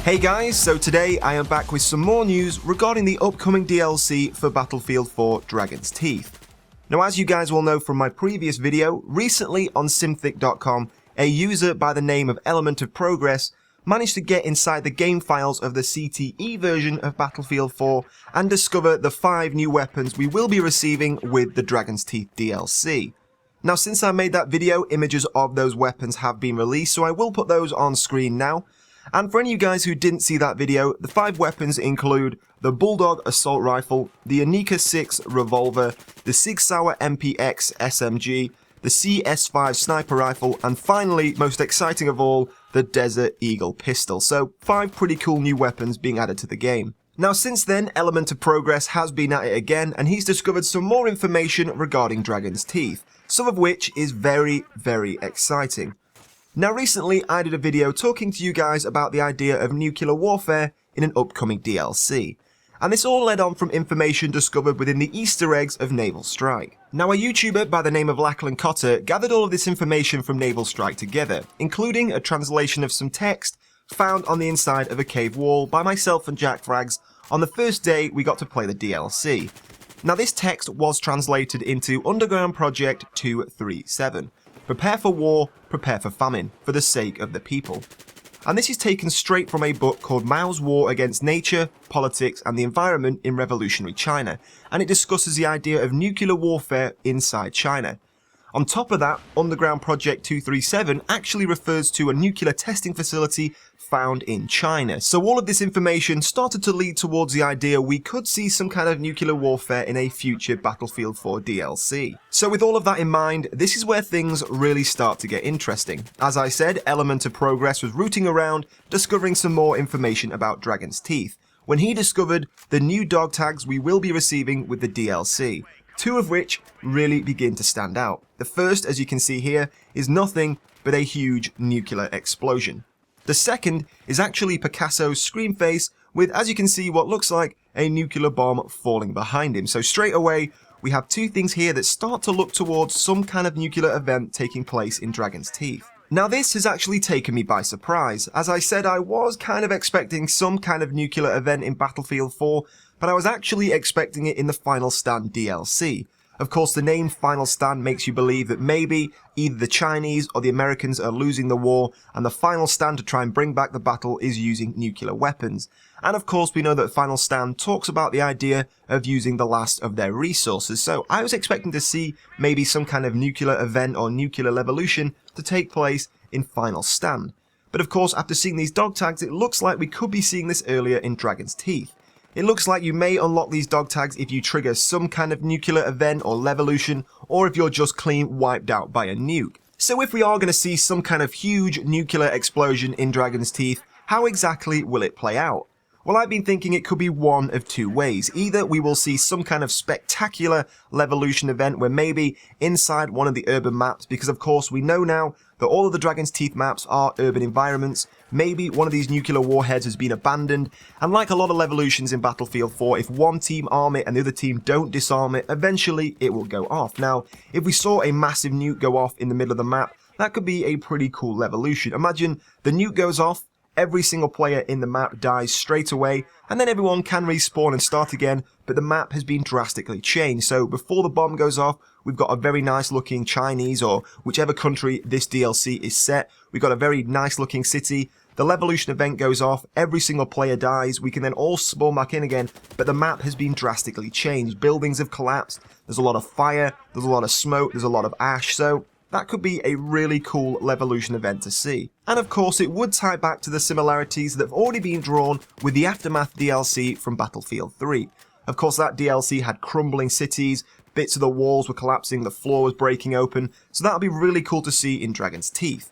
Hey guys, so today I am back with some more news regarding the upcoming DLC for Battlefield 4 Dragon's Teeth. Now, as you guys will know from my previous video, recently on Simthic.com, a user by the name of Element of Progress managed to get inside the game files of the CTE version of Battlefield 4 and discover the 5 new weapons we will be receiving with the Dragon's Teeth DLC. Now, since I made that video, images of those weapons have been released, so I will put those on screen now. And for any of you guys who didn't see that video, the 5 weapons include the Bulldog Assault Rifle, the Anika 6 Revolver, the Sig Sauer MPX SMG, the CS5 Sniper Rifle, and finally, most exciting of all, the Desert Eagle Pistol. So 5 pretty cool new weapons being added to the game. Now, since then, Element of Progress has been at it again, and he's discovered some more information regarding Dragon's Teeth, some of which is very, very exciting. Now, recently I did a video talking to you guys about the idea of nuclear warfare in an upcoming DLC, and this all led on from information discovered within the Easter eggs of Naval Strike. Now, a YouTuber by the name of Lachlan Cotter gathered all of this information from Naval Strike together, including a translation of some text found on the inside of a cave wall by myself and Jack Frags on the first day we got to play the DLC. Now, this text was translated into Underground Project 237. Prepare for war, prepare for famine, for the sake of the people. And this is taken straight from a book called Mao's War Against Nature, Politics and the Environment in Revolutionary China, and it discusses the idea of nuclear warfare inside China. On top of that, Underground Project 237 actually refers to a nuclear testing facility found in China. So all of this information started to lead towards the idea we could see some kind of nuclear warfare in a future Battlefield 4 DLC. So with all of that in mind, this is where things really start to get interesting. As I said, Element of Progress was rooting around, discovering some more information about Dragon's Teeth, when he discovered the new dog tags we will be receiving with the DLC. 2 of which really begin to stand out. The first, as you can see here, is nothing but a huge nuclear explosion. The second is actually Picasso's scream face with, as you can see, what looks like a nuclear bomb falling behind him. So straight away, we have 2 things here that start to look towards some kind of nuclear event taking place in Dragon's Teeth. Now, this has actually taken me by surprise. As I said, I was kind of expecting some kind of nuclear event in Battlefield 4, but I was actually expecting it in the Final Stand DLC. Of course, the name Final Stand makes you believe that maybe either the Chinese or the Americans are losing the war, and the final stand to try and bring back the battle is using nuclear weapons. And of course, we know that Final Stand talks about the idea of using the last of their resources, so I was expecting to see maybe some kind of nuclear event or nuclear revolution to take place in Final Stand. But of course, after seeing these dog tags, it looks like we could be seeing this earlier in Dragon's Teeth. It looks like you may unlock these dog tags if you trigger some kind of nuclear event or levolution, or if you're just clean wiped out by a nuke. So if we are going to see some kind of huge nuclear explosion in Dragon's Teeth, how exactly will it play out? Well, I've been thinking it could be one of 2 ways. Either we will see some kind of spectacular levolution event where maybe inside one of the urban maps, because of course we know now that all of the Dragon's Teeth maps are urban environments, maybe one of these nuclear warheads has been abandoned, and like a lot of levolutions in Battlefield 4, if one team arm it and the other team don't disarm it, eventually it will go off. Now, if we saw a massive nuke go off in the middle of the map, that could be a pretty cool levolution. Imagine the nuke goes off, every single player in the map dies straight away, and then everyone can respawn and start again, but the map has been drastically changed. So before the bomb goes off, we've got a very nice looking Chinese or whichever country this DLC is set. We've got a very nice looking city. The levolution event goes off, every single player dies, we can then all spawn back in again, but the map has been drastically changed. Buildings have collapsed, there's a lot of fire, there's a lot of smoke, there's a lot of ash, so that could be a really cool levolution event to see. And of course, it would tie back to the similarities that have already been drawn with the Aftermath DLC from Battlefield 3. Of course, that DLC had crumbling cities, bits of the walls were collapsing, the floor was breaking open, so that would be really cool to see in Dragon's Teeth.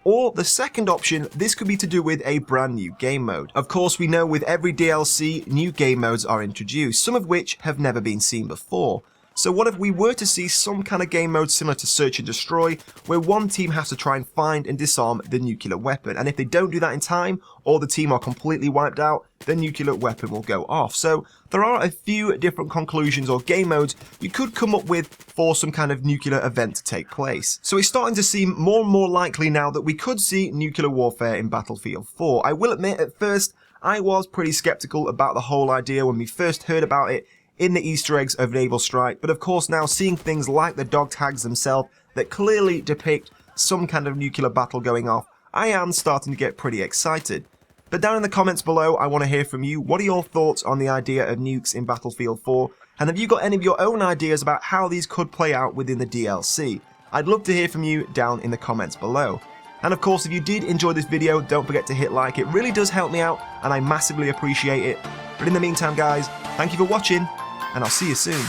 Or the second option, this could be to do with a brand new game mode. Of course, we know with every DLC, new game modes are introduced, some of which have never been seen before. So what if we were to see some kind of game mode similar to Search and Destroy, where one team has to try and find and disarm the nuclear weapon, and if they don't do that in time, or the team are completely wiped out, the nuclear weapon will go off. So there are a few different conclusions or game modes you could come up with for some kind of nuclear event to take place. So it's starting to seem more and more likely now that we could see nuclear warfare in Battlefield 4. I will admit, at first, I was pretty skeptical about the whole idea when we first heard about it in the Easter eggs of Naval Strike, but of course now seeing things like the dog tags themselves that clearly depict some kind of nuclear battle going off, I am starting to get pretty excited. But down in the comments below, I want to hear from you. What are your thoughts on the idea of nukes in Battlefield 4? And have you got any of your own ideas about how these could play out within the DLC? I'd love to hear from you down in the comments below. And of course, if you did enjoy this video, don't forget to hit like. It really does help me out, and I massively appreciate it. But in the meantime, guys, thank you for watching, and I'll see you soon.